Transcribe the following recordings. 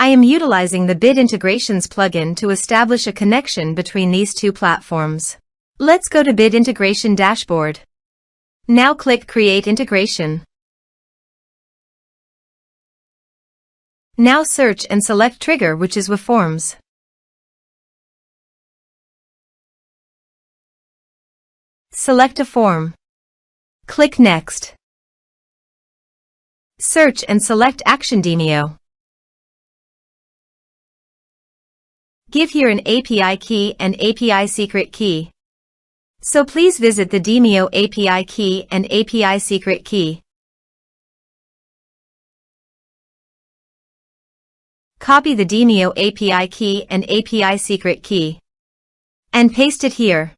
I am utilizing the Bit Integrations plugin to establish a connection between these two platforms. Let's go to Bit Integration Dashboard. Now click Create Integration. Now search and select trigger, which is weForms. Select a form. Click Next. Search and select Action Demio. Give here an API key and API secret key. So please visit the Demio API key and API secret key. Copy the Demio API key and API secret key and paste it here.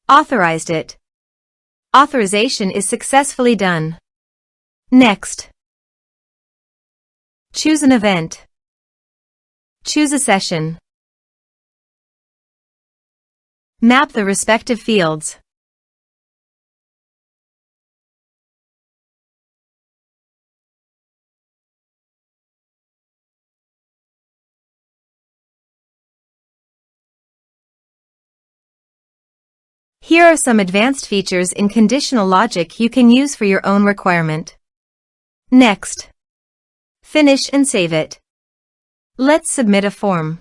Authorized it. Authorization is successfully done. Next. Choose an event. Choose a session. Map the respective fields. Here are some advanced features in conditional logic you can use for your own requirement. Next. Finish and save it. Let's submit a form.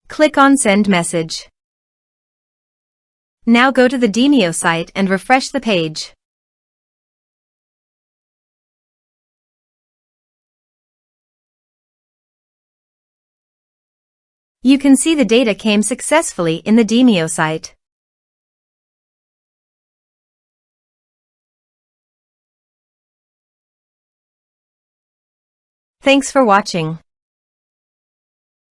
Click on Send Message. Now go to the Demio site and refresh the page. You can see the data came successfully in the Demio site. Thanks for watching.